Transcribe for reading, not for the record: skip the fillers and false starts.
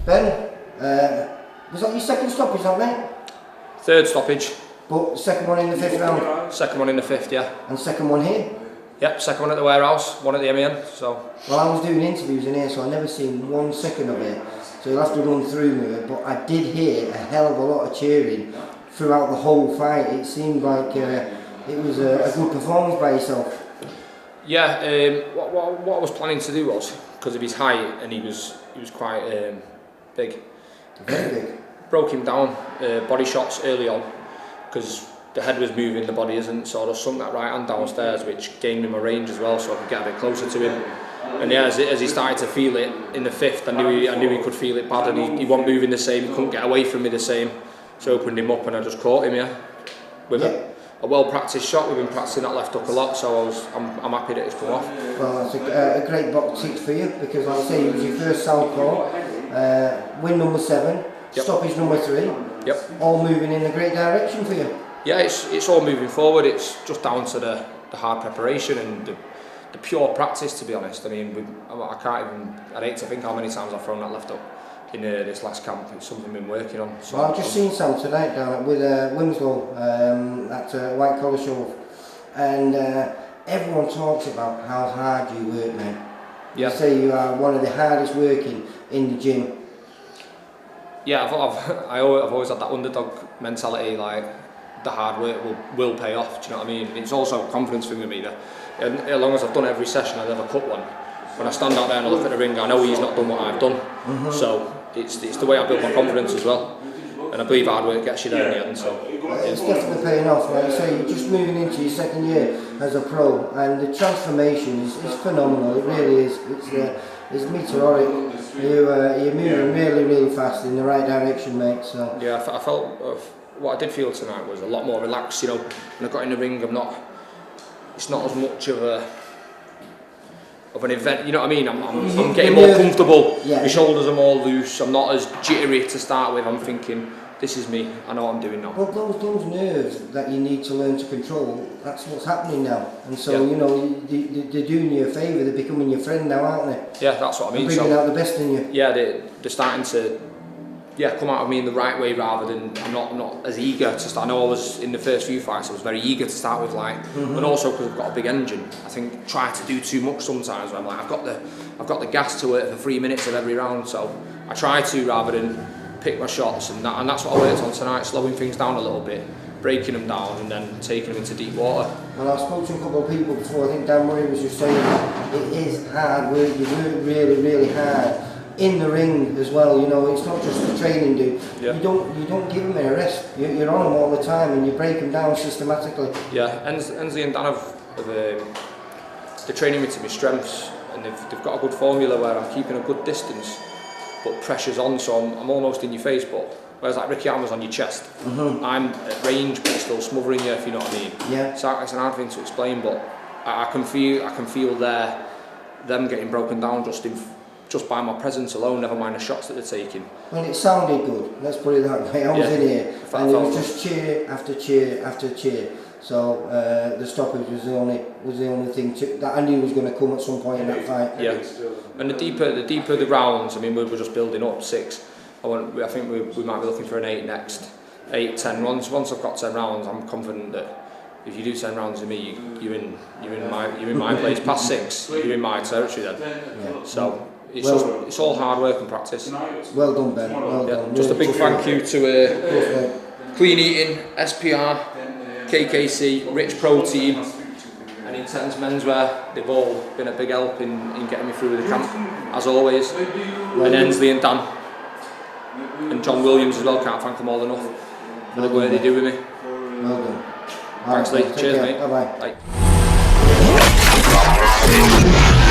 Ben, was that your second stoppage, that mate? Third stoppage. But second one in the 5th round? Second one in the 5th, yeah. And second one here? Yep, second one at the warehouse, one at the MEN, so... Well, I was doing interviews in here, so I never seen 1 second of it. So you'll have to run through me, but I did hear a hell of a lot of cheering throughout the whole fight. It seemed like it was a good performance by yourself. Yeah, what I was planning to do was, because of his height, and he was quite big. Very big. Broke him down, body shots early on, because the head was moving, the body isn't, so I just sunk that right hand downstairs, which gained him a range as well, so I could get a bit closer to him. And yeah, as he started to feel it in the 5th, I knew he could feel it bad, and he wasn't moving the same, he couldn't get away from me the same, so I opened him up and I just caught him, yeah. With a well-practiced shot. We've been practicing that left hook a lot, so I'm happy that it's come off. Well, that's a great box tick for you, because like I say, it was your first southpaw, win number 7, yep. Stoppage number 3, yep. All moving in a great direction for you. Yeah, it's all moving forward. It's just down to the hard preparation and the pure practice, to be honest. I mean, I'd hate to think how many times I've thrown that left hook in this last camp. It's something I've been working on. So well, I've just seen some tonight down with Winslow at White Collar Show, and everyone talks about how hard you work, man. Yeah. You say you are one of the hardest working in the gym. Yeah, I've always had that underdog mentality, like the hard work will pay off. Do you know what I mean? It's also a confidence thing with me that, as long as I've done every session, I never cut one. When I stand out there and I look at the ring, I know he's not done what I've done. So it's the way I build my confidence as well. And I believe hard work gets you there in the end. So it's definitely paying off. Like I say, you're just moving into your 2nd year as a pro, and the transformation is phenomenal. It really is. It's meteoric. You're moving really fast in the right direction, mate. So yeah, I felt what I did feel tonight was a lot more relaxed. You know, when I got in the ring, it's not as much of an event. You know what I mean? I'm getting more comfortable. Yeah. My shoulders are more loose. I'm not as jittery to start with. I'm thinking, this is me. I know what I'm doing now. Well, those nerves that you need to learn to control, that's what's happening now. And so, you know, they're doing you a favour. They're becoming your friend now, aren't they? Yeah, that's what I mean. They're bringing out the best in you. Yeah, they're starting to come out of me in the right way, rather than I'm not as eager to start. I know I was in the first few fights, I was very eager to start with, like, and also because I've got a big engine. I think try to do too much sometimes. Where I'm like, I've got the gas to work for 3 minutes of every round, so I try to, rather than pick my shots, and that's what I worked on tonight, slowing things down a little bit, breaking them down, and then taking them into deep water. Well, I spoke to a couple of people before. I think Dan Murray was just saying that it is hard work. You work really hard in the ring as well. You know, it's not just the training, dude. Yeah. You don't give them a rest. You're on them all the time, and you break them down systematically. Yeah, Ensley and Dan they're training me to my strengths, and they've got a good formula where I'm keeping a good distance, but pressure's on, so I'm almost in your face. But whereas like Ricky Hammer's on your chest, I'm at range but still smothering you, if you know what I mean. Yeah. So it's an hard thing to explain, but I can feel them getting broken down just by my presence alone, never mind the shots that they're taking. Well, it sounded good, let's put it that way. I was in here, and it was just cheer after cheer after cheer. So the stoppage was the only thing that I knew was going to come at some point in that fight. Yeah, and the deeper the rounds, I mean, we're just building up 6. I think we might be looking for an 8 next, 8, 10 rounds. Once I've got 10 rounds, I'm confident that if you do 10 rounds with me, you're in my place. Past 6, you're in my territory then. Yeah. So. It's all hard work and practice. Well done, Ben. Well done. Just a big thank you to Clean Eating, SPR, KKC, Rich Protein, and Intense Menswear. They've all been a big help in getting me through the camp, as always. And Ensley and Dan, and John Williams as well. Can't thank them all enough for the work they do with me. Well done. Thanks, Lee. Cheers, mate. Bye bye. Bye.